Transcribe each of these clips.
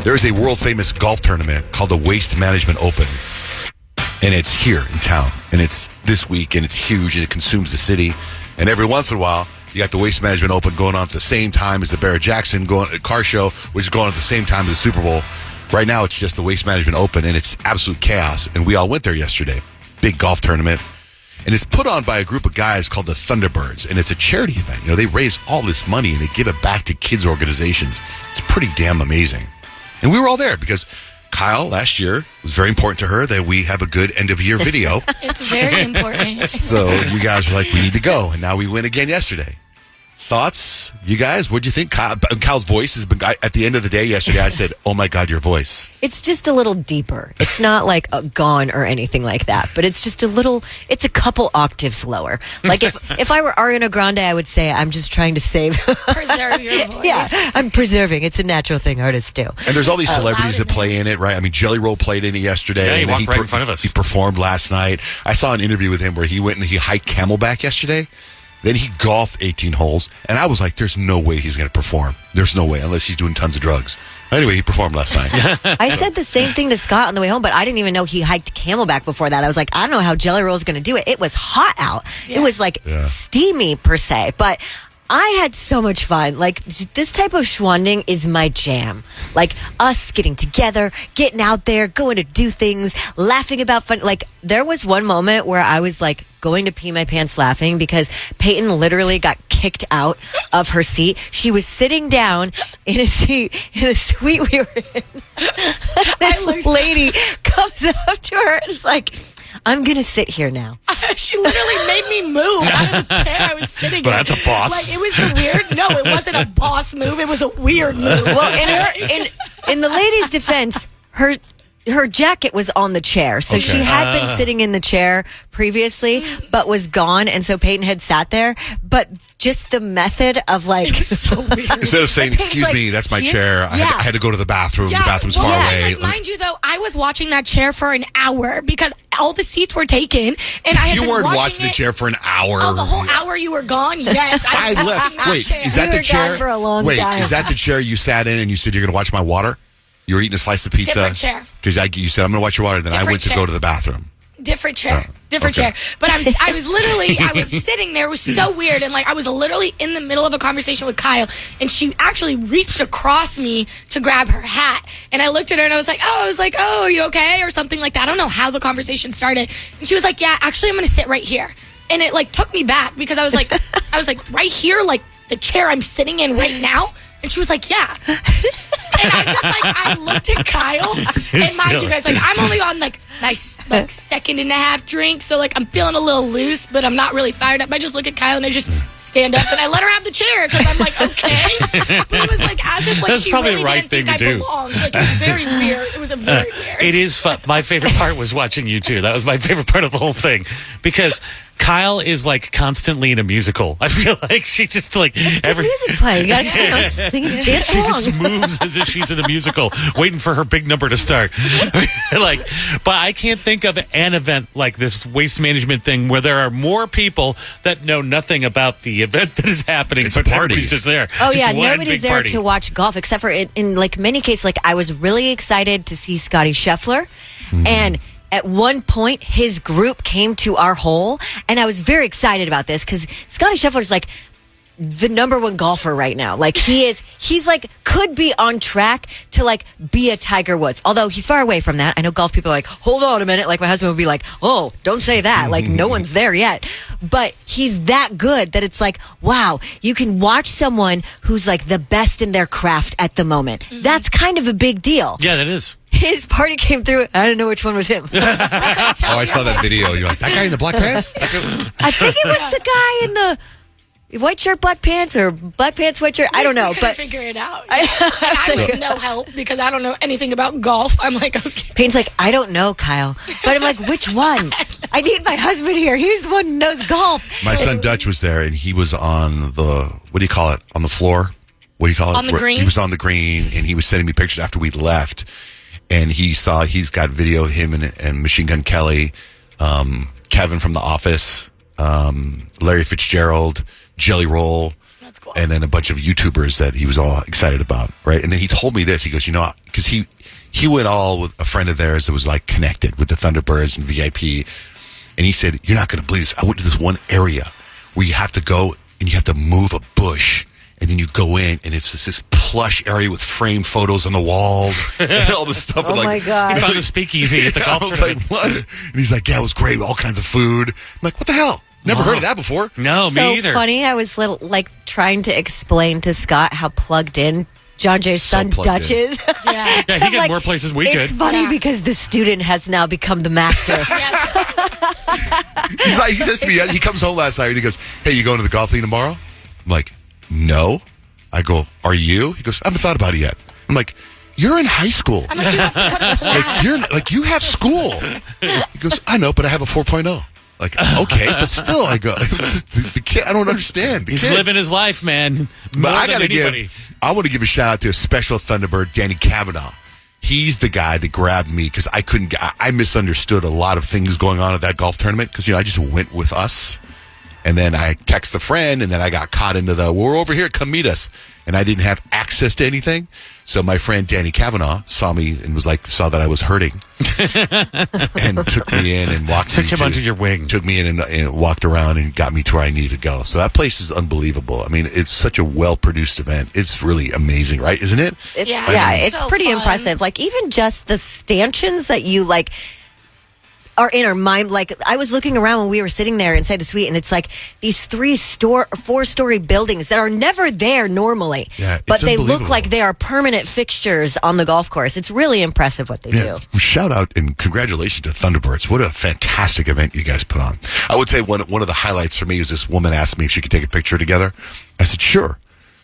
There is a world-famous golf tournament called the Waste Management Open. And it's here in town. And it's this week, and it's huge, and it consumes the city. And every once in a while, you got the Waste Management Open going on at the same time as the Barrett-Jackson car show, which is going on at the same time as the Super Bowl. Right now, it's just the Waste Management Open, and it's absolute chaos. And we all went there yesterday. Big golf tournament. And it's put on by a group of guys called the Thunderbirds. And it's a charity event. You know, they raise all this money, and they give it back to kids' organizations. It's pretty damn amazing. And we were all there because Kyle, last year, it was very important to her that we have a good end-of-year video. It's very important. So you guys were like, we need to go. And now we went again yesterday. Thoughts, you guys? What do you think? Kyle's voice has been, at the end of the day yesterday, I said, oh my God, your voice. It's just a little deeper. It's not like gone or anything like that, but it's just it's a couple octaves lower. Like if I were Ariana Grande, I would say I'm just trying to preserve your voice. Yeah, I'm preserving. It's a natural thing artists do. And there's all these celebrities that play in it, right? I mean, Jelly Roll played in it yesterday. Yeah, he and walked right in front of us. He performed last night. I saw an interview with him where he went and he hiked Camelback yesterday. Then he golfed 18 holes, and I was like, there's no way he's going to perform. There's no way, unless he's doing tons of drugs. Anyway, he performed last night. I said the same thing to Scott on the way home, but I didn't even know he hiked Camelback before that. I was like, I don't know how Jelly Roll's going to do it. It was hot out. Yeah. It was like steamy, per se, but I had so much fun. Like, this type of schwanding is my jam. Like, us getting together, getting out there, going to do things, laughing about fun. Like, there was one moment where I was, like, going to pee my pants laughing because Peyton literally got kicked out of her seat. She was sitting down in a seat in the suite we were in. This lady comes up to her and is like, I'm going to sit here now. She literally made me move out of the chair I was sitting in. But that's a boss. Like, it was a weird... No, it wasn't a boss move. It was a weird move. Well, in the lady's defense, her jacket was on the chair. So she had been sitting in the chair previously, but was gone. And so Peyton had sat there. But just the method of like... It was so weird. Instead of saying, excuse me, that's my chair. I had to go to the bathroom. The bathroom's far away. Like, mind you, though, I was watching that chair for an hour because all the seats were taken. And I had You weren't watching the chair for an hour. Oh, the whole hour you were gone? Yes. I left. Wait, is that the chair? For a long time. Is that the chair you sat in and you said you're going to watch my water? You were eating a slice of pizza? Different chair. Because you said, I'm going to watch your water. Then I went to go to the bathroom. Different chair. Chair. But I was sitting there. It was so weird. And like, I was literally in the middle of a conversation with Kyle, and she actually reached across me to grab her hat. And I looked at her and I was like, oh, are you okay? Or something like that. I don't know how the conversation started. And she was like, yeah, actually, I'm going to sit right here. And it like took me back because I was like, right here, like the chair I'm sitting in right now. And she was like, yeah. And I looked at Kyle, and mind you guys, like, I'm only on like my second and a half drink, so like I'm feeling a little loose, but I'm not really fired up. I just look at Kyle and I just stand up and I let her have the chair because I'm like, okay. But it was like as if like That's she probably really the right didn't think thing I to do. belonged. Like, it was very weird. It was a very weird. It is fun. My favorite part was watching you two. That was my favorite part of the whole thing because Kyle is like constantly in a musical. I feel like she just like music playing. You gotta sing and dance she along. just moves as if she's in a musical, waiting for her big number to start. But I can't think of an event like this waste management thing where there are more people that know nothing about the event that is happening. It's a party. Everybody's just there. Oh Just yeah, one nobody's big there party. to watch golf except for in like many cases. Like I was really excited to see Scotty Scheffler, and at one point his group came to our hole, and I was very excited about this because Scotty Scheffler's like the number one golfer right now. Like he's like could be on track to like be a Tiger Woods. Although he's far away from that. I know golf people are like, hold on a minute. Like my husband would be like, oh, don't say that. Like no one's there yet. But he's that good that it's like, wow, you can watch someone who's like the best in their craft at the moment. Mm-hmm. That's kind of a big deal. Yeah, that is. His party came through. I don't know which one was him. I saw that video. You're like, that guy in the black pants? I think it was the guy in the white shirt, black pants, or black pants, white shirt. I don't know, but figure it out. I was no help because I don't know anything about golf. I'm like, okay. Payne's like, I don't know, Kyle, but I'm like, which one? I need my husband here. He's the one who knows golf. My son Dutch was there, and he was on the what do you call it? On the floor. What do you call it? On the green. He was on the green, and he was sending me pictures after we left, and he's got video of him and Machine Gun Kelly, Kevin from The Office, Larry Fitzgerald, Jelly Roll, That's cool. And then a bunch of YouTubers that he was all excited about, right? And then he told me this. He goes, because he went all with a friend of theirs that was like connected with the Thunderbirds and VIP. And he said, you're not going to believe this. I went to this one area where you have to go and you have to move a bush. And then you go in, and it's just this plush area with framed photos on the walls and all this stuff. Oh, my God. He found a speakeasy at the golf I was tournament. like, what? And he's like, yeah, it was great. All kinds of food. I'm like, what the hell? Never heard of that before. No, So me either. funny. I was trying to explain to Scott how plugged in John Jay's So son plugged Dutch in. is. Yeah. Yeah, he got more places we It's could. funny Yeah. because the student has now become the master. He's like, he says to me, he comes home last night and he goes, hey, you going to the golf thing tomorrow? I'm like, no. I go, are you? He goes, I haven't thought about it yet. I'm like, you're in high school. I'm like, you have to go to class. You have school. He goes, I know, but I have a 4.0. Like, okay, but still, I go, the kid, I don't understand. He's living his life, man. But I got to I want to give a shout out to a special Thunderbird, Danny Kavanaugh. He's the guy that grabbed me because I misunderstood a lot of things going on at that golf tournament because, I just went with us. And then I text a friend, and then I got caught into we're over here, come meet us. And I didn't have access to anything. So my friend Danny Kavanaugh saw me and saw that I was hurting. And took me in and Took him under your wing. Took me in and walked around and got me to where I needed to go. So that place is unbelievable. I mean, it's such a well-produced event. It's really amazing, right? Isn't it? It's so pretty fun. impressive. Like, even just the stanchions that you are in our mind. Like, I was looking around when we were sitting there inside the suite, and it's like these 4-story buildings that are never there normally. Yeah, but it's they look unbelievable. like they are permanent fixtures on the golf course. It's really impressive what they do. Shout out and congratulations to Thunderbirds. What a fantastic event you guys put on. I would say one of the highlights for me was this woman asked me if she could take a picture together. I said, sure.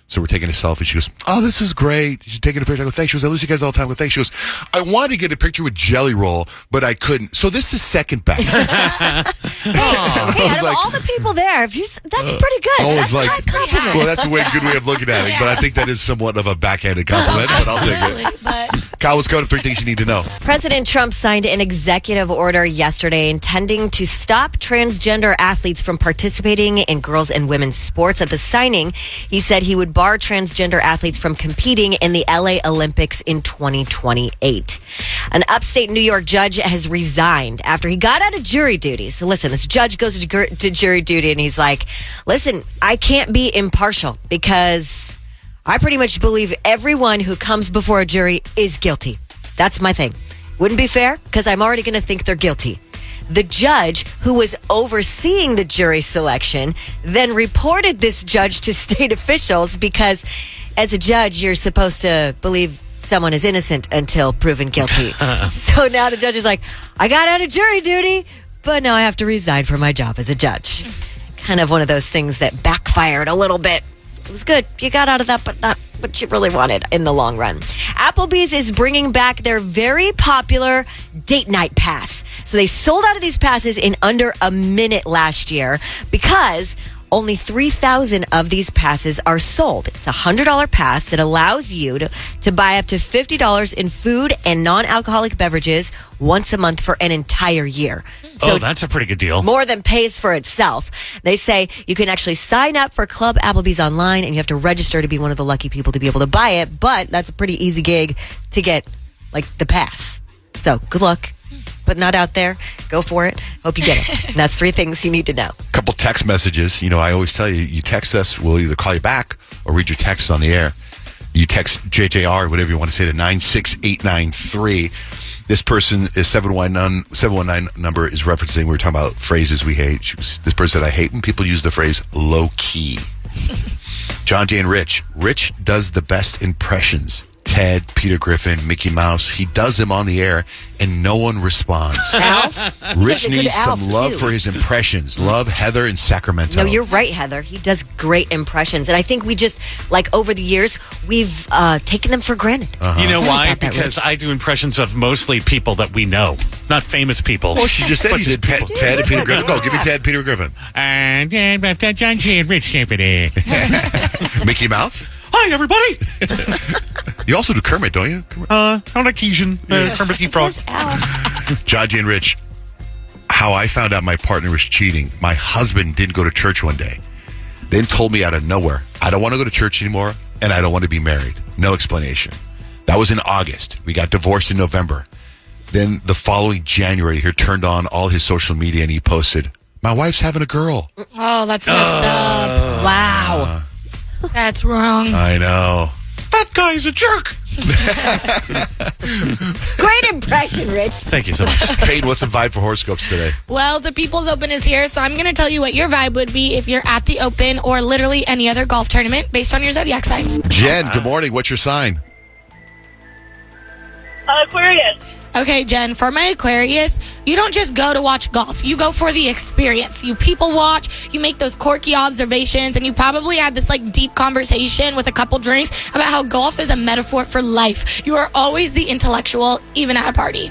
So we're taking a selfie. She goes, oh, this is great. She's taking a picture. I go, thanks. She goes, I listen to you guys all the time. I go, thanks. She goes, I wanted to get a picture with Jelly Roll, but I couldn't. So this is second best. Hey, out of all the people there, that's pretty good. I was That's a like, high compliment. well, that's a good way of looking at it. But I think that is somewhat of a backhanded compliment, but I'll take it. Absolutely, but Kyle, what's going on? 3 things you need to know. President Trump signed an executive order yesterday intending to stop transgender athletes from participating in girls and women's sports. At the signing, he said he would bar transgender athletes from competing in the LA Olympics in 2028. An upstate New York judge has resigned after he got out of jury duty. So listen, this judge goes to jury duty and he's like, listen, I can't be impartial because I pretty much believe everyone who comes before a jury is guilty. That's my thing. Wouldn't be fair because I'm already going to think they're guilty. The judge who was overseeing the jury selection then reported this judge to state officials because as a judge, you're supposed to believe someone is innocent until proven guilty. So now the judge is like, I got out of jury duty, but now I have to resign from my job as a judge. Kind of one of those things that backfired a little bit. It was good. You got out of that, but not what you really wanted in the long run. Applebee's is bringing back their very popular date night pass. So they sold out of these passes in under a minute last year because only 3,000 of these passes are sold. It's a $100 pass that allows you to buy up to $50 in food and non-alcoholic beverages once a month for an entire year. So that's a pretty good deal. more than pays for itself. They say you can actually sign up for Club Applebee's online and you have to register to be one of the lucky people to be able to buy it. But that's a pretty easy gig to get, the pass. So good luck. Put not out there. Go for it. Hope you get it. And that's 3 things you need to know. Couple text messages. I always tell you, you text us, we'll either call you back or read your texts on the air. You text JJR, whatever you want to say, to 96893. This person is 719 number is referencing, we were talking about phrases we hate. This person said, I hate when people use the phrase low key. John Jay and Rich. Rich does the best impressions. Ted, Peter Griffin, Mickey Mouse. He does them on the air, and no one responds. Alf? Rich He's a good needs some Alf, love too. for his impressions. Love Heather in Sacramento. No, you're right, Heather. He does great impressions. And I think we just, over the years, we've taken them for granted. You know Sorry why? about that, Because Rich. I do impressions of mostly people that we know, not famous people. Well, she just said But you just did people. Ted and Peter Griffin. Go, give me Ted and Peter Griffin. And John Jay and Rich Tiffany. Mickey Mouse? Hi, everybody. You also do Kermit, don't you? On occasion, Kermit the Frog. Does Alf. John Jay and Rich, how I found out my partner was cheating. My husband didn't go to church one day. Then told me out of nowhere. I don't want to go to church anymore, and I don't want to be married. No explanation. That was in August. We got divorced in November. Then the following January, he turned on all his social media and he posted, my wife's having a girl. Oh, that's messed up. Wow. That's wrong. I know. That guy's a jerk. Great impression, Rich. Thank you so much. Kate, what's the vibe for horoscopes today? Well, the People's Open is here, so I'm going to tell you what your vibe would be if you're at the Open or literally any other golf tournament based on your zodiac sign. Jen, good morning. What's your sign? Aquarius. Okay, Jen, for my Aquarius, you don't just go to watch golf. You go for the experience. You people watch, you make those quirky observations, and you probably had this deep conversation with a couple drinks about how golf is a metaphor for life. You are always the intellectual, even at a party.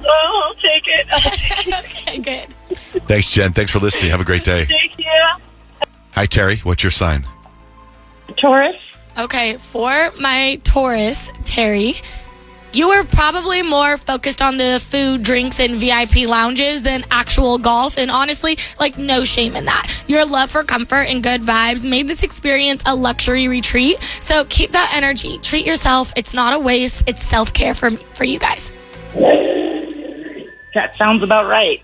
Oh, I'll take it. Okay, good. Thanks, Jen. Thanks for listening. Have a great day. Thank you. Hi, Terry. What's your sign? Taurus. Okay, for my Taurus, Terry, you were probably more focused on the food, drinks, and VIP lounges than actual golf. And honestly, no shame in that. Your love for comfort and good vibes made this experience a luxury retreat. So keep that energy. Treat yourself. It's not a waste. It's self-care for you guys. That sounds about right.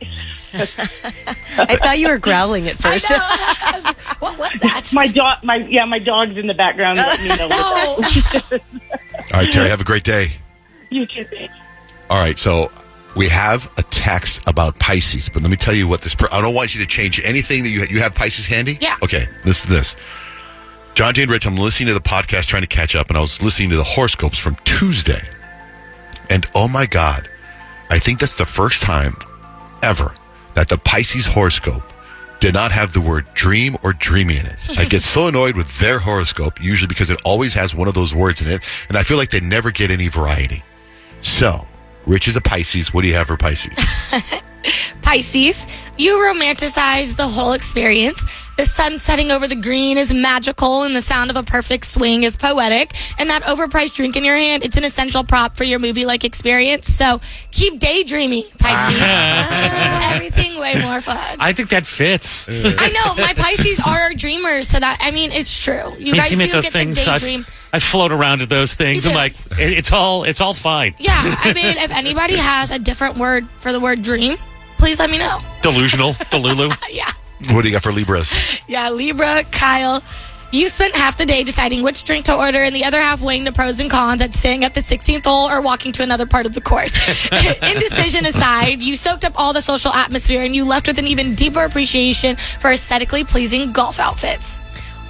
I thought you were growling at first. I know. What was that? My dog's in the background. Let me know. Oh. All right, Terry, have a great day. You too. Thanks. All right, so we have a text about Pisces, but let me tell you what I don't want you to change anything that you have Pisces handy? Yeah. Okay, listen to this. John, Jane, Rich, I'm listening to the podcast, trying to catch up, and I was listening to the horoscopes from Tuesday. And oh my God, I think that's the first time ever that the Pisces horoscope did not have the word dream or dreamy in it. I get so annoyed with their horoscope, usually because it always has one of those words in it, and I feel like they never get any variety. So, Rich is a Pisces. What do you have for Pisces? Pisces, you romanticize the whole experience. The sun setting over the green is magical, and the sound of a perfect swing is poetic. And that overpriced drink in your hand, it's an essential prop for your movie-like experience. So keep daydreaming, Pisces. It makes everything way more fun. I think that fits. I know, my Pisces are dreamers, so it's true. You guys do meet get those the things. daydream. I float around at those things. You I'm do. it's all fine. Yeah, if anybody has a different word for the word dream, please let me know. Delusional, Delulu. Yeah. What do you got for Libras? Yeah, Libra, Kyle, you spent half the day deciding which drink to order and the other half weighing the pros and cons at staying at the 16th hole or walking to another part of the course. Indecision aside, you soaked up all the social atmosphere and you left with an even deeper appreciation for aesthetically pleasing golf outfits.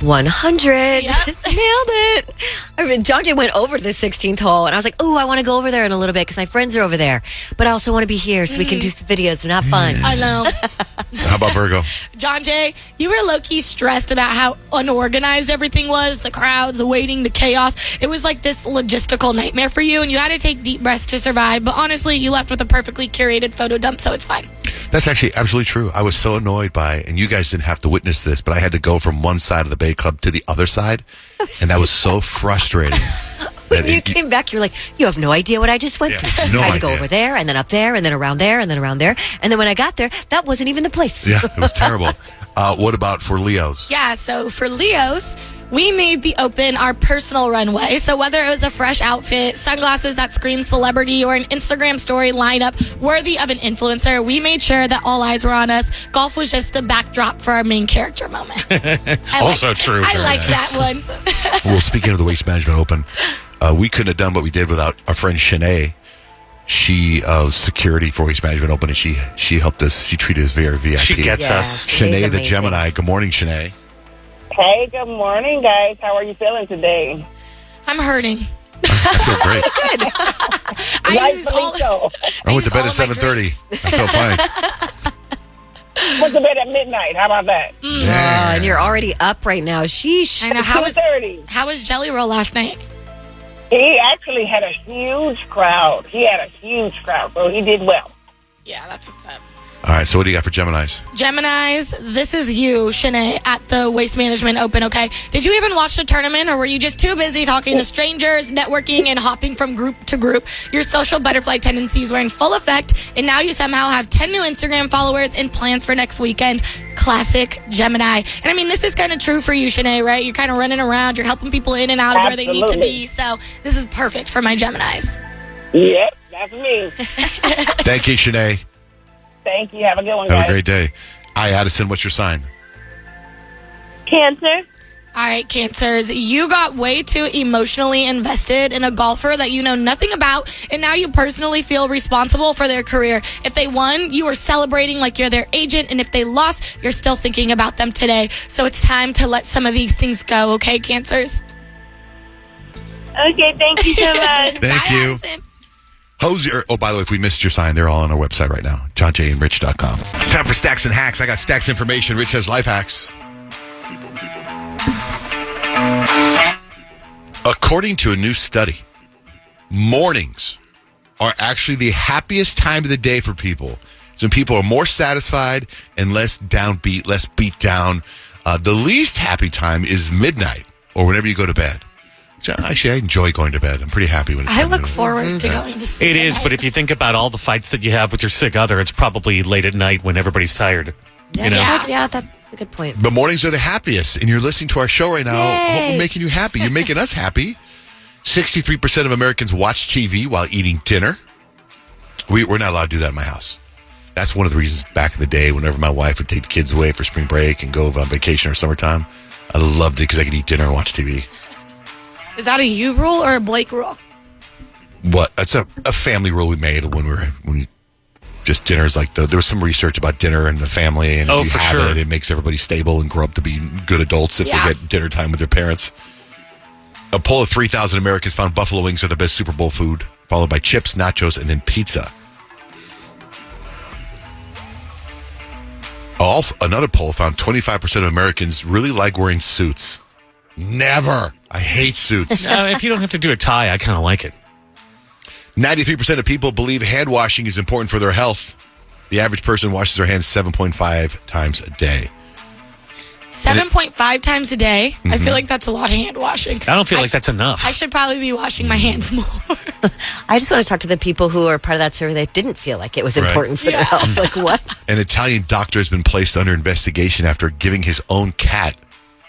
100. Yep. Nailed it. I mean, John Jay went over to the 16th hole, and I was like, oh, I want to go over there in a little bit because my friends are over there. But I also want to be here so we can do some videos and have fun. I know. How about Virgo? John Jay, you were low-key stressed about how unorganized everything was, the crowds, the waiting, the chaos. It was like this logistical nightmare for you, and you had to take deep breaths to survive. But honestly, you left with a perfectly curated photo dump, so it's fine. That's actually absolutely true. I was so annoyed by, and you guys didn't have to witness this, but I had to go from one side of the Bay Club to the other side, and that was so frustrating. When you came back, you're like, you have no idea what I just went through. no I had to go idea. over there, and then up there, and then around there, and then around there. And then when I got there, that wasn't even the place. Yeah, it was terrible. What about for Leos? Yeah, so for Leos, we made the Open our personal runway. So whether it was a fresh outfit, sunglasses that scream celebrity, or an Instagram story lineup worthy of an influencer, we made sure that all eyes were on us. Golf was just the backdrop for our main character moment. Also true. I like that one. Well, speaking of the Waste Management Open, we couldn't have done what we did without our friend Shanae. She security for Waste Management Open, and she helped us. She treated us very VIP. She gets us. Shanae Shanae's the amazing. Gemini. Good morning, Shanae. Hey, good morning, guys. How are you feeling today? I'm hurting. I feel great. I used Rightfully all, so. I went to used bed all at of my 7:30. drinks. I felt fine. Went to bed at midnight. How about that? Oh, and you're already up right now. Sheesh. I know. How was 2:30. Jelly Roll last night? He actually had a huge crowd. So he did well. Yeah, that's what's up. All right, so what do you got for Geminis? Geminis, this is you, Shanae, at the Waste Management Open, okay? Did you even watch the tournament, or were you just too busy talking to strangers, networking, and hopping from group to group? Your social butterfly tendencies were in full effect, and now you somehow have 10 new Instagram followers and plans for next weekend. Classic Gemini. And I mean, this is kind of true for you, Shanae, right? You're kind of running around, you're helping people in and out of where they need to be, so this is perfect for my Geminis. Yep, that's me. Thank you, Shanae. Thank you. Have a good one, Have guys. a great day. Hi, Addison. What's your sign? Cancer. All right, Cancers, you got way too emotionally invested in a golfer that you know nothing about, and now you personally feel responsible for their career. If they won, you are celebrating like you're their agent, and if they lost, you're still thinking about them today. So it's time to let some of these things go, okay, Cancers? Okay, thank you so much. Thank Bye, you. Addison. Hosier. Oh, by the way, if we missed your sign, they're all on our website right now. JohnJandRich.com. It's time for Stacks and Hacks. I got Stacks information. Rich has life hacks. According to a new study, mornings are actually the happiest time of the day for people. So people are more satisfied and less downbeat, less beat down. The least happy time is midnight or whenever you go to bed. So actually, I enjoy going to bed. I'm pretty happy when it's I time look to go to bed. forward to going to sleep. It is, but if you think about all the fights that you have with your sick other, it's probably late at night when everybody's tired. You know? Yeah, that's a good point. The mornings are the happiest, and you're listening to our show right now. I hope we're making you happy. You're making us happy. 63% of Americans watch TV while eating dinner. We're not allowed to do that in my house. That's one of the reasons back in the day, whenever my wife would take the kids away for spring break and go on vacation or summertime, I loved it because I could eat dinner and watch TV. Is that a you rule or a Blake rule? What? It's a family rule we made when we just dinners like there was some research about dinner and the family, and Oh, if you for have sure. it makes everybody stable and grow up to be good adults if Yeah. they get dinner time with their parents. A poll of 3,000 Americans found buffalo wings are the best Super Bowl food, followed by chips, nachos, and then pizza. Also, another poll found 25% of Americans really like wearing suits. Never. I hate suits. If you don't have to do a tie, I kind of like it. 93% of people believe hand washing is important for their health. The average person washes their hands 7.5 times a day. 7.5 times a day. I feel like that's a lot of hand washing. I don't feel like that's enough. I should probably be washing my hands more. I just want to talk to the people who are part of that survey that didn't feel like it was Right. important for their health. Like, what? An Italian doctor has been placed under investigation after giving his own cat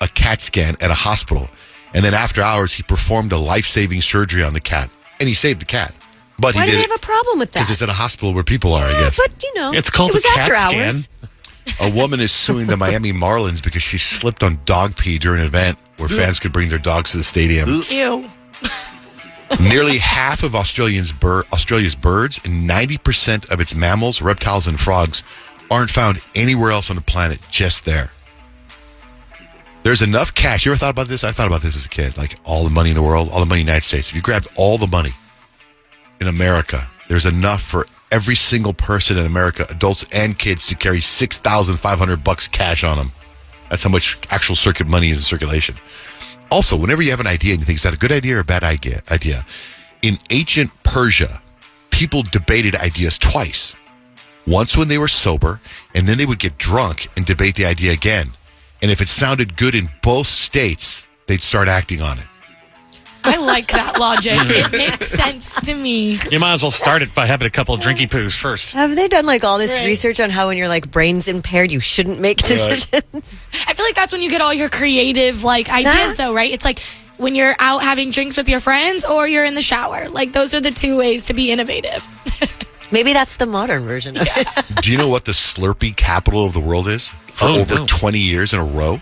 a CAT scan at a hospital. And then after hours, he performed a life-saving surgery on the cat. And he saved the cat. But Why he do did they it have a problem with that? because it's at a hospital where people are, I guess. But, you know, It's called it was a cat after scan. hours. A woman is suing the Miami Marlins because she slipped on dog pee during an event where fans could bring their dogs to the stadium. Ew. Nearly half of Australia's birds and 90% of its mammals, reptiles, and frogs aren't found anywhere else on the planet, just there. There's enough cash. You ever thought about this? I thought about this as a kid. Like all the money in the world, all the money in the United States. If you grabbed all the money in America, there's enough for every single person in America, adults and kids, to carry $6,500 cash on them. That's how much actual circuit money is in circulation. Also, whenever you have an idea and you think, is that a good idea or a bad idea? In ancient Persia, people debated ideas twice. Once when they were sober, and then they would get drunk and debate the idea again. And if it sounded good in both states, they'd start acting on it. I like that logic. It makes sense to me. You might as well start it by having a couple of drinky poos first. Have they done like all this Right. research on how when your like brain's impaired, you shouldn't make decisions? I feel like that's when you get all your creative ideas, though, right? It's like when you're out having drinks with your friends or you're in the shower. Like those are the two ways to be innovative. Maybe that's the modern version of it. Do you know what the Slurpee capital of the world is? For over 20 years in a row?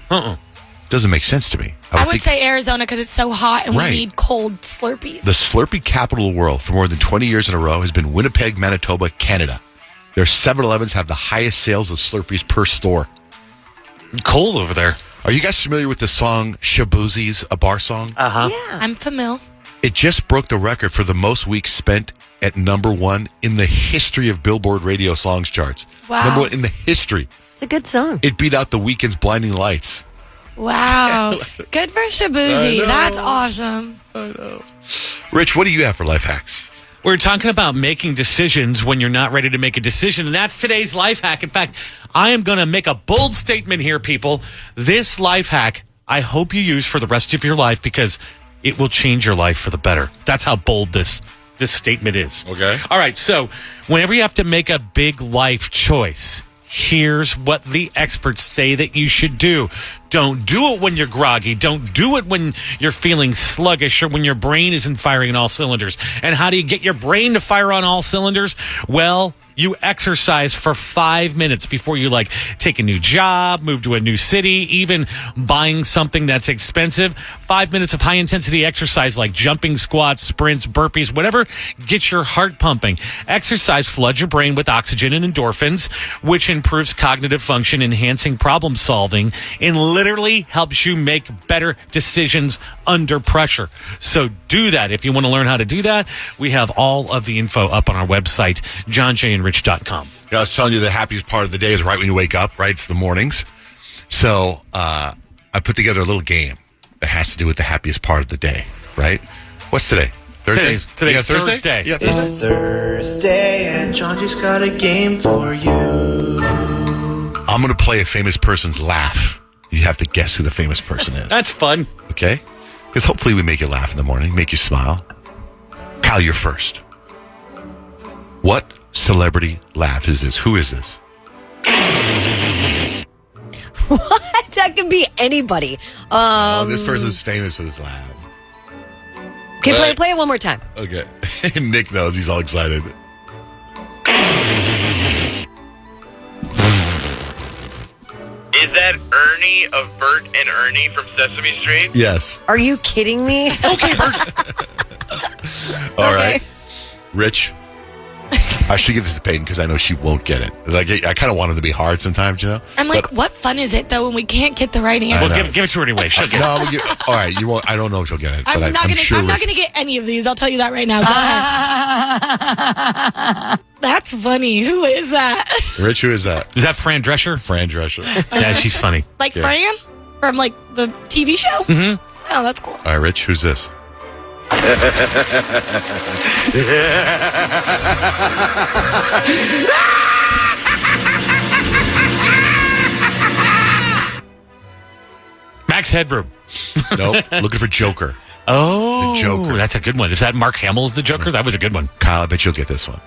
Doesn't make sense to me. I would think say Arizona because it's so hot and Right. we need cold Slurpees. the Slurpee capital of the world for more than 20 years in a row has been Winnipeg, Manitoba, Canada. Their 7-Elevens have the highest sales of Slurpees per store. Cold over there. Are you guys familiar with the song Shaboozie's, a bar song? Uh-huh. Yeah. I'm familiar. It just broke the record for the most weeks spent at number one in the history of Billboard radio songs charts. Wow. Number one in the history. It's a good song. It beat out The Weeknd's Blinding Lights. Wow. Good for I Shabuzi. know. That's awesome. Rich, what do you have for life hacks? We're talking about making decisions when you're not ready to make a decision, and that's today's life hack. In fact, I am going to make a bold statement here, people. This life hack, I hope you use for the rest of your life because it will change your life for the better. That's how bold this statement is. Okay. All right, so whenever you have to make a big life choice, here's what the experts say that you should do. Don't do it when you're groggy. Don't do it when you're feeling sluggish or when your brain isn't firing on all cylinders. And how do you get your brain to fire on all cylinders? Well, you exercise for 5 minutes before you take a new job, move to a new city, even buying something that's expensive. 5 minutes of high intensity exercise like jumping, squats, sprints, burpees, whatever gets your heart pumping. Exercise floods your brain with oxygen and endorphins, which improves cognitive function, enhancing problem solving, and literally helps you make better decisions under pressure. So do that. If you want to learn how to do that, we have all of the info up on our website, johnjandrich.com. I was telling you the happiest part of the day is right when you wake up, right? It's the mornings. So I put together a little game that has to do with the happiest part of the day, right? What's today? Thursday? Today's Yeah, Thursday. Yeah, Thursday. It's Thursday and John just got a game for you. I'm going to play a famous person's laugh. You have to guess who the famous person is. That's fun. Okay? Because hopefully we make you laugh in the morning, make you smile. Kyle, you're first. What celebrity laugh is this? Who is this? What? That could be anybody. This person's famous for this laugh. Okay, play it one more time. Okay. Nick knows. He's all excited. Is that Ernie of Bert and Ernie from Sesame Street? Yes. Are you kidding me? Okay, All right. Rich. I should give this to Peyton because I know she won't get it. I kind of want them to be hard sometimes, you know? I'm like, what fun is it, though, when we can't get the right answer? Well, give it to her anyway. She'll get it. No, I'm gonna all right, you won't. I don't know if you'll get it, but I'm not sure going to get any of these. I'll tell you that right now. Go ahead. That's funny. Who is that? Rich, who is that? Is that Fran Drescher? Fran Drescher. Yeah, she's funny. Like Fran from the TV show? Mm-hmm. Oh, that's cool. All right, Rich, who's this? Max Headroom. Nope. Looking for Joker. Oh, The Joker. That's a good one. Is that Mark Hamill's The Joker? That was a good one. Kyle, I bet you'll get this one.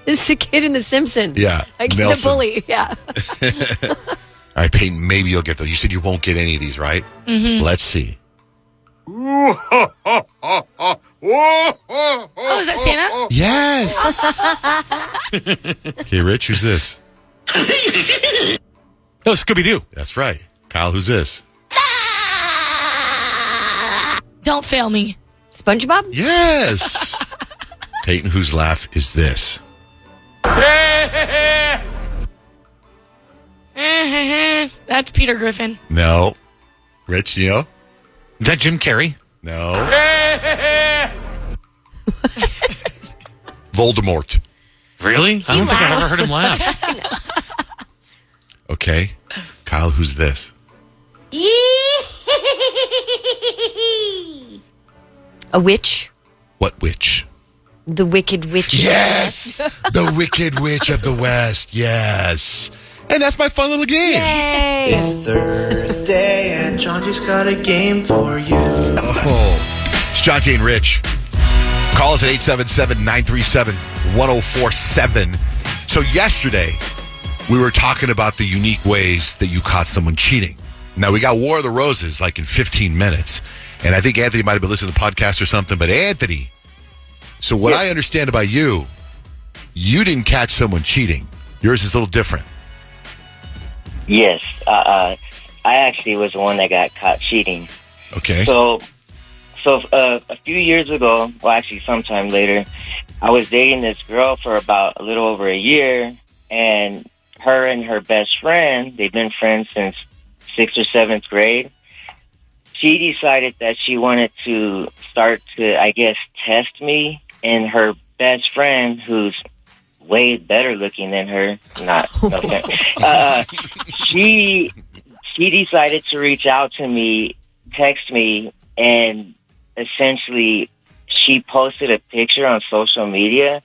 This is the kid in The Simpsons. Yeah, Like the Nelson. bully. Yeah. All right, Peyton, maybe you'll get those. You said you won't get any of these, right? Mm-hmm. Let's see. Oh, is that Santa? Yes. Okay, Rich, who's this? Oh, Scooby-Doo. That's right. Kyle, who's this? Don't fail me. SpongeBob? Yes. Peyton, whose laugh is this? That's Peter Griffin. No. Rich, you know? Is that Jim Carrey? No. Voldemort. Really? I don't think I've ever heard him laugh. Okay. Kyle, who's this? A witch? What witch? The Wicked Witch. Yes. The Wicked Witch of the West. Yes. And that's my fun little game. Yay! It's Thursday and John just got a game for you. Oh. It's John T. and Rich. Call us at 877-937-1047. So yesterday, we were talking about the unique ways that you caught someone cheating. Now, we got War of the Roses in 15 minutes. And I think Anthony might have been listening to the podcast or something. But Anthony, so what I understand about you didn't catch someone cheating. Yours is a little different. Yes, I actually was the one that got caught cheating. Okay. So a few years ago, well, actually sometime later, I was dating this girl for about a little over a year, and her best friend, they've been friends since 6th or 7th grade. She decided that she wanted to start to, I guess, test me, and her best friend, who's way better looking than her, she decided to reach out to me, text me, and essentially she posted a picture on social media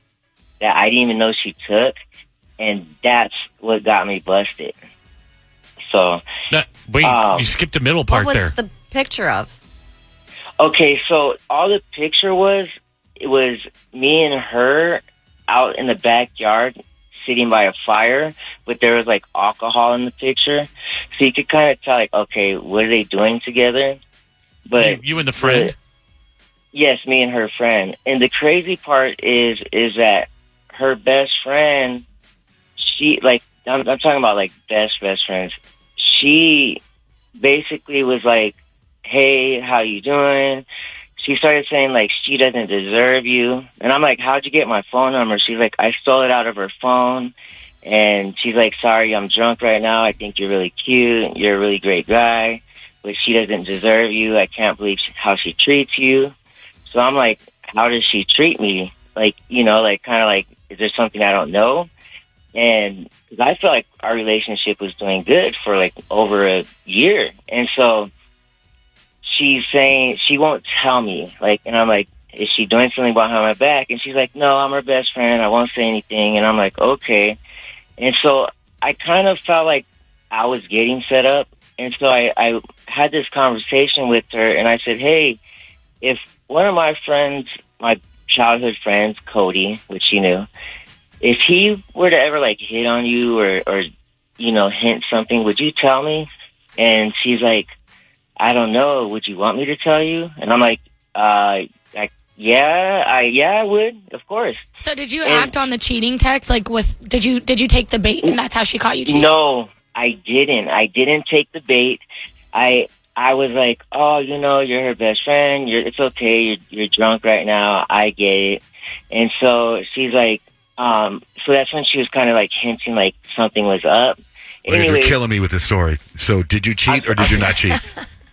that I didn't even know she took, and that's what got me busted. So, wait, you skipped the middle part What was there. the picture of? okay, so all the picture was, it was me and her out in the backyard sitting by a fire, but there was like alcohol in the picture. So you could kind of tell, like, okay, what are they doing together? But You and the friend? yes, me and her friend. And the crazy part is that her best friend, she, like, I'm talking about like best friends. She basically was like, hey, how you doing? She started saying, like, she doesn't deserve you. And I'm like, how'd you get my phone number? She's like, I stole it out of her phone. And she's like, sorry, I'm drunk right now. I think you're really cute. You're a really great guy. But she doesn't deserve you. I can't believe how she treats you. So I'm like, how does she treat me? Like, you know, like, kind of like, is there something I don't know? And 'cause I feel like our relationship was doing good for like over a year. And so she's saying she won't tell me, like, and I'm like, is she doing something behind my back? And she's like, no, I'm her best friend. I won't say anything. And I'm like, okay. And so I kind of felt like I was getting set up. And so I had this conversation with her, and I said, hey, if one of my friends, my childhood friends, Cody, which she knew, if he were to ever like hit on you or you know, hint something, would you tell me? And she's like, I don't know. Would you want me to tell you? And I'm like, yeah, I would, of course. So did you act on the cheating text? Like, did you take the bait, and that's how she caught you cheating? No, I didn't. I didn't take the bait. I was like, oh, you know, you're her best friend. It's okay. You're drunk right now. I get it. And so she's like, so that's when she was kind of like hinting like something was up. Wait, you're killing me with this story. So did you cheat or did you not cheat?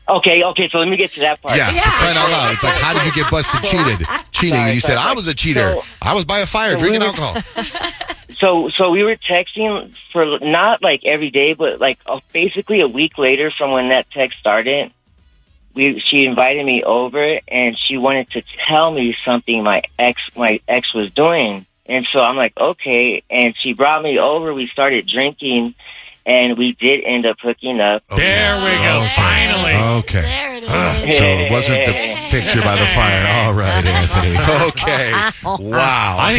Okay, so let me get to that part. Yeah, for crying out loud. It's like, how did you get busted cheating? And you said, I was a cheater. I was by a fire drinking alcohol. So we were texting for not like every day, but like basically a week later from when that text started. She invited me over, and she wanted to tell me something my ex was doing. And so I'm like, okay. And she brought me over. We started drinking, and we did end up hooking up. There we go. Okay. Finally. Okay. There it is. So it wasn't the picture by the fire. All right, Anthony. Okay. Wow. I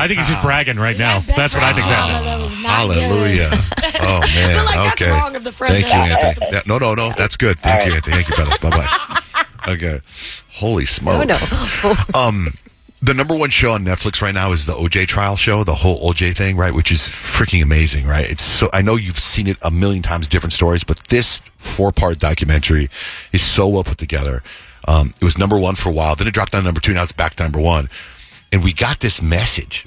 think he's just bragging right now. Best That's what I think. friend. That was not Hallelujah. good. Oh, man. But, like, okay. that's wrong of the friend. Thank you, Anthony. Yeah, no. That's good. Thank you, Anthony. Thank you, brother. Bye-bye. Okay. Holy smokes. No. The number one show on Netflix right now is the OJ trial show, the whole OJ thing, right? Which is freaking amazing, right? It's so, I know you've seen it a million times, different stories, but this 4-part documentary is so well put together. It was number one for a while. Then it dropped down to number 2. Now it's back to number 1. And we got this message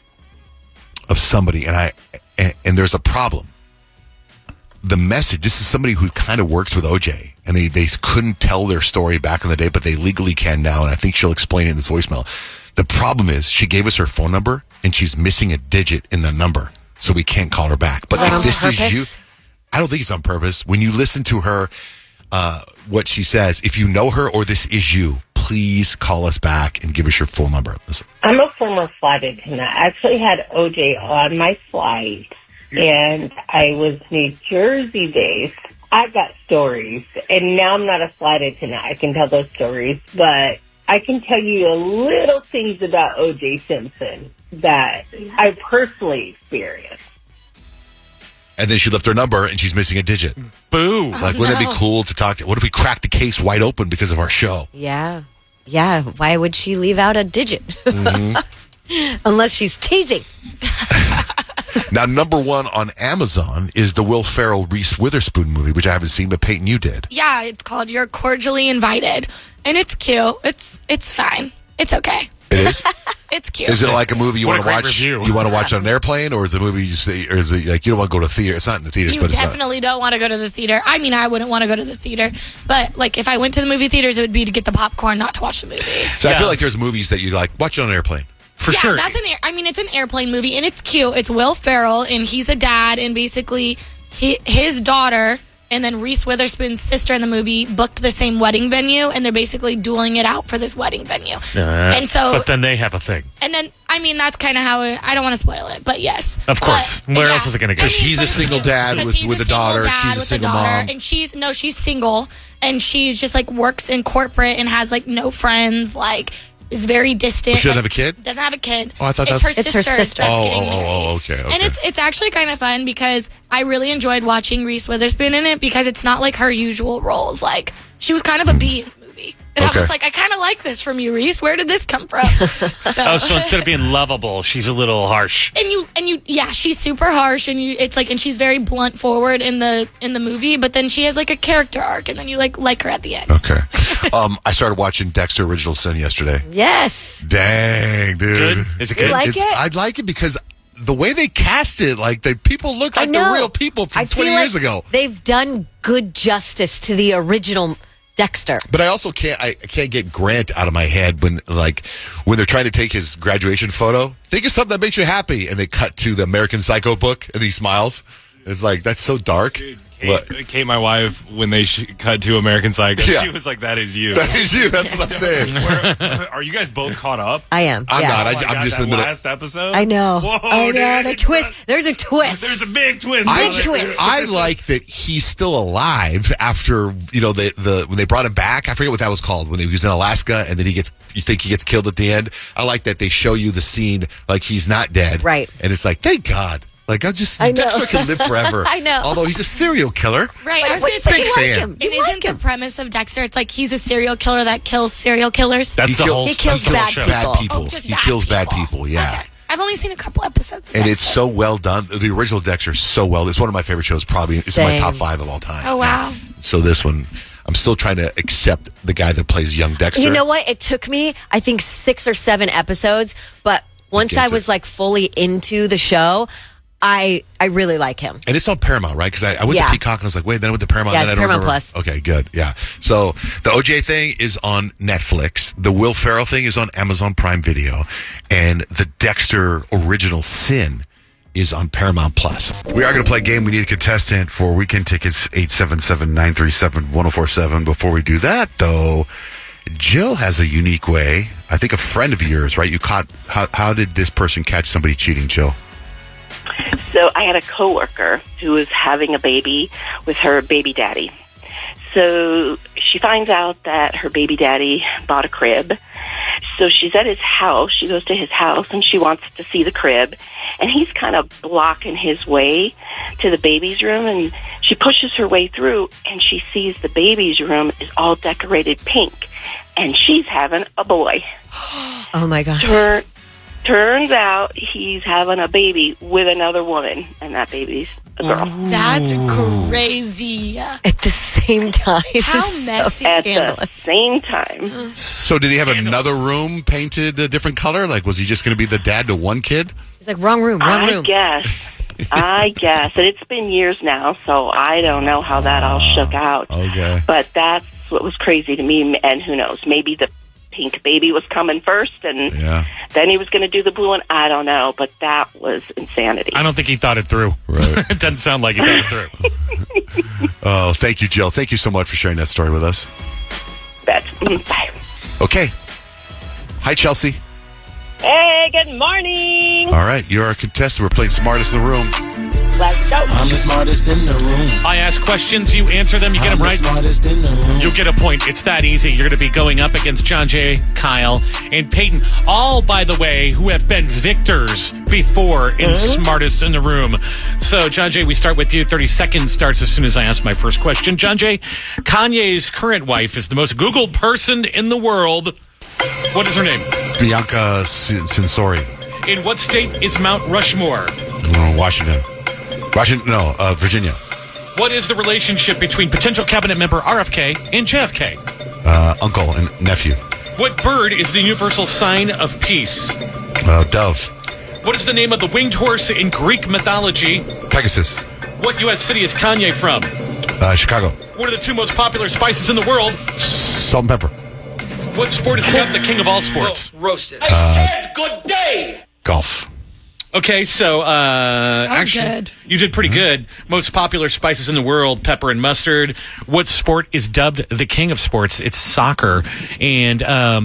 of somebody, and there's a problem. The message, this is somebody who kind of worked with OJ, and they couldn't tell their story back in the day, but they legally can now, and I think she'll explain it in this voicemail. The problem is she gave us her phone number, and she's missing a digit in the number, so we can't call her back. But if this is you, I don't think it's on purpose. When you listen to her, what she says, if you know her or this is you, please call us back and give us your full number. Listen. I'm a former flight attendant. I actually had OJ on my flight, and I was New Jersey based. I've got stories, and now I'm not a flight attendant. I can tell those stories, but I can tell you a little things about O.J. Simpson that I personally experienced. And then she left her number, and she's missing a digit. Boo. Like, wouldn't it be cool to talk to? What if we cracked the case wide open because of our show? Yeah. Why would she leave out a digit? Mm-hmm. Unless she's teasing. Now, number 1 on Amazon is the Will Ferrell Reese Witherspoon movie, which I haven't seen, but Peyton, you did. Yeah, it's called You're Cordially Invited. And it's cute. It's fine. It's okay. It is? It's cute. Is it like a movie you What want a to great watch? review. You want to watch on an airplane, or is it a movie you say, or is it like you don't want to go to theater? It's not in the theaters, You but it's not. definitely don't want to go to the theater. I mean, I wouldn't want to go to the theater. But, like, if I went to the movie theaters, it would be to get the popcorn, not to watch the movie. So I Yeah. feel like there's movies that you like watch it on an airplane. For Yeah, sure. that's it's an airplane movie, and it's cute. It's Will Ferrell, and he's a dad, and basically his daughter and then Reese Witherspoon's sister in the movie booked the same wedding venue, and they're basically dueling it out for this wedding venue. And so, but then they have a thing. and then I mean that's kind of how I don't want to spoil it, but yes, Of course. But, Where else is it going to go? Because he's a single dad Because with he's a daughter. dad She's a with single daughter, mom. and she's single, and she's just like works in corporate and has like no friends, like is very distant. She doesn't like, have a kid? Doesn't have a kid. Oh, I thought it's that's- her It's her sister. sister. That's getting Oh, married. okay. And it's actually kind of fun because I really enjoyed watching Reese Witherspoon in it because it's not like her usual roles. Like she was kind of a bee in the movie. And Okay. I was like, I kind of like this from you, Reese. Where did this come from? So instead of being lovable, she's a little harsh. and you, yeah, she's super harsh, and and she's very blunt forward in the movie. But then she has like a character arc, and then you like her at the end. Okay. I started watching Dexter Original Sin yesterday. Yes. Dang, dude. Good? Is it good? You like it? I'd like it because the way they cast it, like the people look like the real people from I 20 feel years like ago. They've done good justice to the original Dexter. But I also can't get Grant out of my head when they're trying to take his graduation photo. Think of something that makes you happy, and they cut to the American Psycho book, and he smiles. It's like that's so dark. Dude, What? Kate, my wife, when they cut to American Psycho, Yeah. she was like, "That is you." That is you. That's what I'm saying. Are you guys both caught up? I am. I'm yeah. not. Oh my I'm God, just that in the middle. last episode. I know. Whoa, I know. dude. The twist. There's a twist. There's a big twist. I, Big twist. I like that he's still alive after the when they brought him back. I forget what that was called when he was in Alaska, and then you think he gets killed at the end. I like that they show you the scene like he's not dead, Right. And it's like, thank God. Like I know. Dexter can live forever. I know. Although he's a serial killer. Right. I was But going to say, big you fan. like him. and You isn't like the him. premise of Dexter? It's like he's a serial killer that kills serial killers. That's the whole He kills that's the whole bad show. people. Bad people. Oh, just He bad kills bad people. people. Yeah. Okay. I've only seen a couple episodes. Of And Dexter. it's so well done. The original Dexter is so well. It's one of my favorite shows. Probably it's in my Same. top 5 of all time. Oh wow. So this one, I'm still trying to accept the guy that plays young Dexter. You know what? It took me, I think, 6 or 7 episodes, but once gets I was it. like fully into the show, I really like him. And it's on Paramount, right? Because I went Yeah. to Peacock and I was like, wait, then I went to Paramount. Yeah, and then it's I don't Paramount remember. Plus. Okay, good. Yeah. So the OJ thing is on Netflix. The Will Ferrell thing is on Amazon Prime Video. And the Dexter Original Sin is on Paramount Plus. We are going to play a game. We need a contestant for weekend tickets, 877-937-1047. Before we do that, though, Jill has a unique way. I think a friend of yours, right? You caught, how did this person catch somebody cheating, Jill? So I had a coworker who was having a baby with her baby daddy. So she finds out that her baby daddy bought a crib. So she's at his house. She goes to his house and she wants to see the crib. And he's kind of blocking his way to the baby's room. And she pushes her way through and she sees the baby's room is all decorated pink. And she's having a boy. Oh my gosh. Turns out he's having a baby with another woman, and that baby's a girl. That's crazy. At the same time. How It's so messy. At the scandalous. same time. So did he have another room painted a different color? Like, was he just going to be the dad to one kid? It's like wrong room. I guess. And it's been years now, so I don't know how that all shook out. Okay. But that's what was crazy to me, and who knows, maybe the pink baby was coming first, and then he was going to do the blue one. I don't know, but that was insanity. I don't think he thought it through. Right. It doesn't sound like he thought it through. Oh, thank you, Jill. Thank you so much for sharing that story with us. Bye. Okay. Hi, Chelsea. Hey, good morning. All right, you're our contestant. We're playing Smartest in the Room. Let's go. I'm the smartest in the room. I ask questions, you answer them, you get them right. Smartest in the room. You'll get a point. It's that easy. You're going to be going up against John Jay, Kyle, and Peyton. All, by the way, who have been victors before in Smartest in the Room. So, John Jay, we start with you. 30 seconds starts as soon as I ask my first question. John Jay, Kanye's current wife is the most Googled person in the world. What is her name? Bianca Sensori. In what state is Mount Rushmore? Washington. Virginia. What is the relationship between potential cabinet member RFK and JFK? Uncle and nephew. What bird is the universal sign of peace? Dove. What is the name of the winged horse in Greek mythology? Pegasus. What U.S. city is Kanye from? Chicago. What are the 2 most popular spices in the world? Salt and pepper. What sport is dubbed the king of all sports? Roasted. I said good day. Golf. Okay, so actually, good. you did pretty good. Most popular spices in the world: pepper and mustard. What sport is dubbed the king of sports? It's soccer. And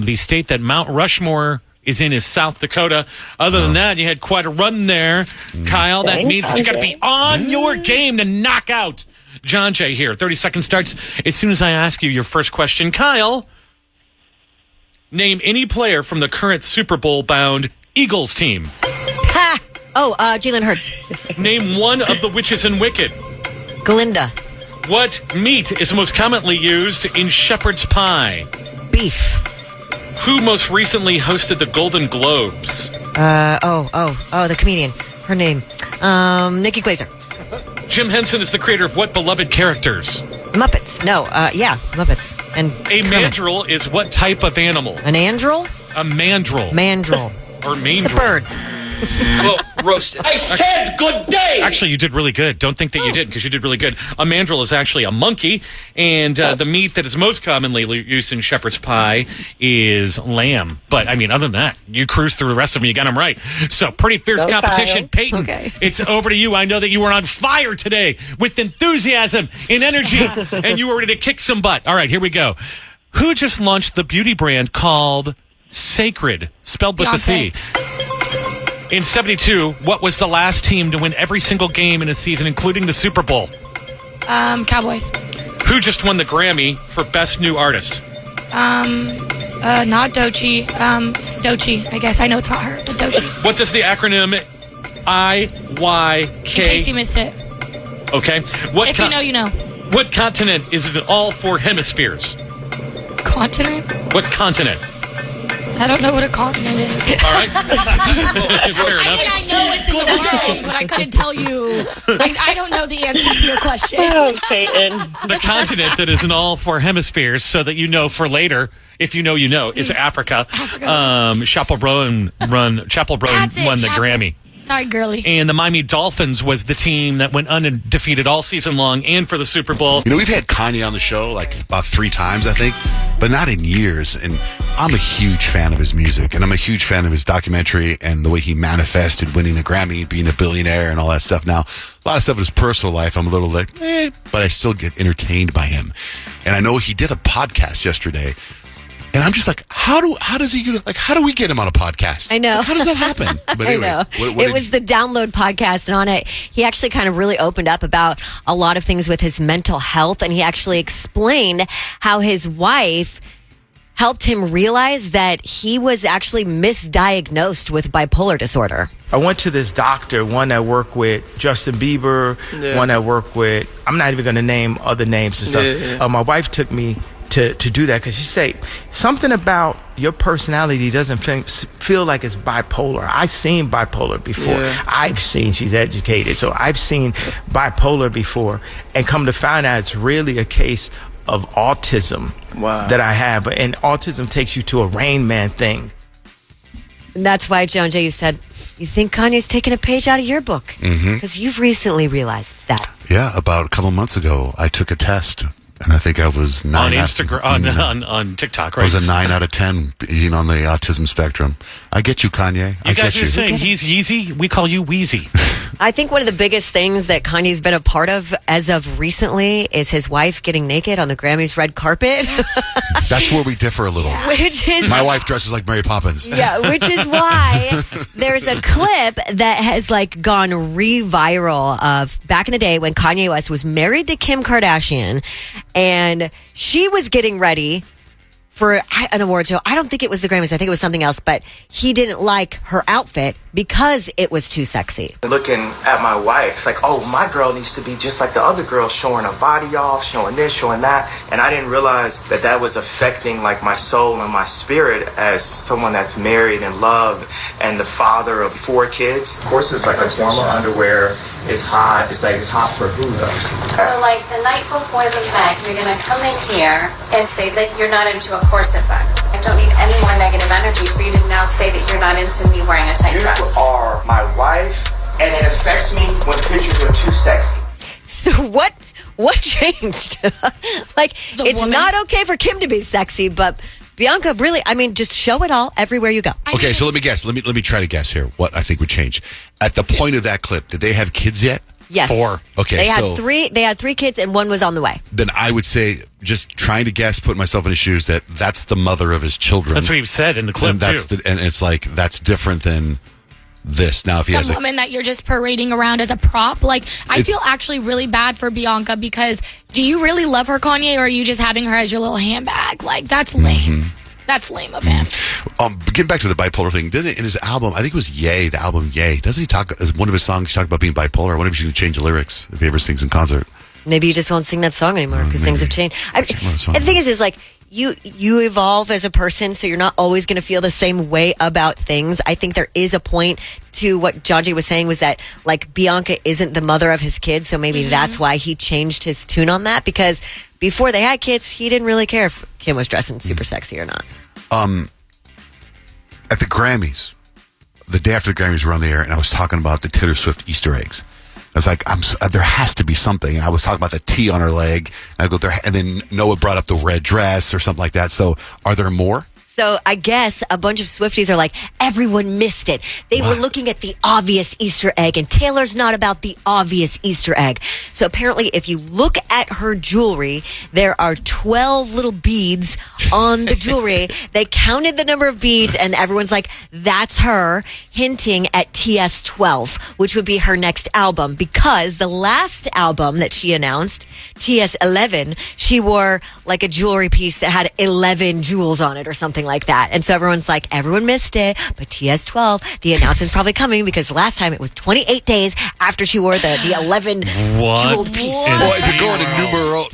the state that Mount Rushmore is in is South Dakota. Other than that, you had quite a run there, Kyle. That means that you got to be on your game to knock out John Jay here. 30 seconds starts as soon as I ask you your first question. Kyle, name any player from the current Super Bowl-bound Eagles team. Ha! Oh, Jalen Hurts. Name one of the witches in Wicked. Glinda. What meat is most commonly used in shepherd's pie? Beef. Who most recently hosted the Golden Globes? The comedian. Her name. Nikki Glaser. Jim Henson is the creator of what beloved characters? Muppets. No, Muppets. And A Kermit. mandrill is what type of animal? An andrel? A mandrill. Mandrill. Or mandrill. It's a bird. Well, roasted. I said good day! Actually, you did really good. Don't think that you did, because you did really good. A mandrill is actually a monkey, and the meat that is most commonly used in shepherd's pie is lamb. But, I mean, other than that, you cruised through the rest of them. You got them right. So, pretty fierce competition. Peyton, Okay. It's over to you. I know that you were on fire today with enthusiasm and energy, and you were ready to kick some butt. All right, here we go. Who just launched the beauty brand called Sacred, spelled with a C? In 72, what was the last team to win every single game in a season, including the Super Bowl? Cowboys. Who just won the Grammy for Best New Artist? Not Doechii. Doechii, I guess. I know it's not her, but Doechii. What does the acronym IYK? In case you missed it. Okay. If you know, you know. What continent is in all four hemispheres? Continent? What continent? I don't know what a continent is. All right. Fair enough. I know it's in the world, but I couldn't tell you. I don't know the answer to your question. Oh, Peyton. The continent that is in all four hemispheres, so that you know for later, if you know, you know, is Africa. Chapel Row won the Grammy. Sorry, girly. And the Miami Dolphins was the team that went undefeated all season long and for the Super Bowl. You know, we've had Kanye on the show like about 3 times, I think, but not in years. And I'm a huge fan of his music, and I'm a huge fan of his documentary and the way he manifested winning a Grammy, being a billionaire and all that stuff. Now, a lot of stuff in his personal life, I'm a little like, but I still get entertained by him. And I know he did a podcast yesterday. And I'm just like, how do we get him on a podcast? I know. Like, how does that happen? But anyway, I know. It was the Download podcast, and on it, he actually kind of really opened up about a lot of things with his mental health, and he actually explained how his wife helped him realize that he was actually misdiagnosed with bipolar disorder. I went to this doctor, one that worked with Justin Bieber, one that worked with, I'm not even going to name other names and stuff. My wife took me to do that because she said something about your personality doesn't feel like it's bipolar. I've seen bipolar before. She's educated, so I've seen bipolar before, and come to find out it's really a case of autism that I have. And autism takes you to a Rain Man thing. And that's why, Joan Jay, you said you think Kanye's taking a page out of your book because you've recently realized that. Yeah, about a couple months ago, I took a test. And I think I was 9 on Instagram, on TikTok, right? I was a 9 out of 10 being on the autism spectrum. I get you, Kanye. You guys are saying he's Yeezy. We call you Wheezy. I think one of the biggest things that Kanye's been a part of as of recently is his wife getting naked on the Grammys red carpet. That's where we differ a little. Which is my wife dresses like Mary Poppins. Yeah, which is why there's a clip that has like gone re-viral of back in the day when Kanye West was married to Kim Kardashian, and she was getting ready for an award show. I don't think it was the Grammys. I think it was something else, but he didn't like her outfit because it was too sexy. Looking at my wife, like, oh, my girl needs to be just like the other girls, showing her body off, showing this, showing that. And I didn't realize that that was affecting like my soul and my spirit as someone that's married and loved and the father of 4 kids. Of course, it's like a formal underwear. It's hot. It's like, it's hot for who though? So like the night before the event, you're gonna come in here and say that you're not into a corset bag. I don't need any more negative energy for you to now say that you're not into me wearing a tight dress. You are my wife, and it affects me when pictures are too sexy. So what changed? Like, it's not okay for Kim to be sexy, but Bianca, really, I mean, just show it all everywhere you go. Okay, so let me guess. Let me try to guess here what I think would change. At the point of that clip, did they have kids yet? Yes. 4. Okay, They so had 3. They had 3 kids, and 1 was on the way. then I would say, just trying to guess, put myself in his shoes, that's the mother of his children. That's what he said in the clip, and too. and it's like, that's different than this. Now, if he has Some woman that you're just parading around as a prop. Like, I feel actually really bad for Bianca because do you really love her, Kanye, or are you just having her as your little handbag? Like, that's lame. That's lame of him. Getting back to the bipolar thing, doesn't it, in his album, I think it was Ye, the album Ye, doesn't he talk, as one of his songs, he talked about being bipolar? I wonder if he's going to change the lyrics if he ever sings in concert. Maybe you just won't sing that song anymore because things have changed. And the thing is like, you evolve as a person, so you're not always going to feel the same way about things. I think there is a point to what John Jay was saying, was that like Bianca isn't the mother of his kids, so maybe that's why he changed his tune on that, because before they had kids, he didn't really care if Kim was dressing super sexy or not. At the Grammys, the day after the Grammys were on the air, and I was talking about the Taylor Swift Easter eggs. I was like, there has to be something. And I was talking about the T on her leg. And I go there, and then Noah brought up the red dress or something like that. So, are there more? So I guess a bunch of Swifties are like, everyone missed it. They were looking at the obvious Easter egg, and Taylor's not about the obvious Easter egg. So apparently, if you look at her jewelry, there are 12 little beads on the jewelry. They counted the number of beads, and everyone's like, that's her, hinting at TS12, which would be her next album, because the last album that she announced, TS11, she wore like a jewelry piece that had 11 jewels on it or something like that. And so everyone's like, everyone missed it, but TS12, the announcement's probably coming, because last time it was 28 days after she wore the 11 jeweled piece. Well, if you're going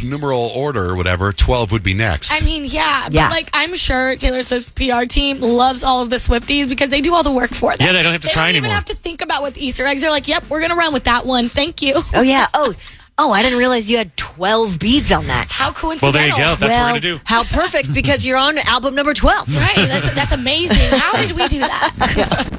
in numeral order or whatever, 12 would be next. I mean, but like, I'm sure Taylor Swift's PR team loves all of the Swifties because they do all the work for them. Yeah, they don't have to try They don't anymore. even have to think about what the Easter eggs are. Like, yep, we're going to run with that one. Thank you. Oh, yeah. Oh, I didn't realize you had 12 beads on that. How coincidental. Well, there you go. That's what we're going to do. How perfect, because you're on album number 12. Right. That's amazing. How did we do that?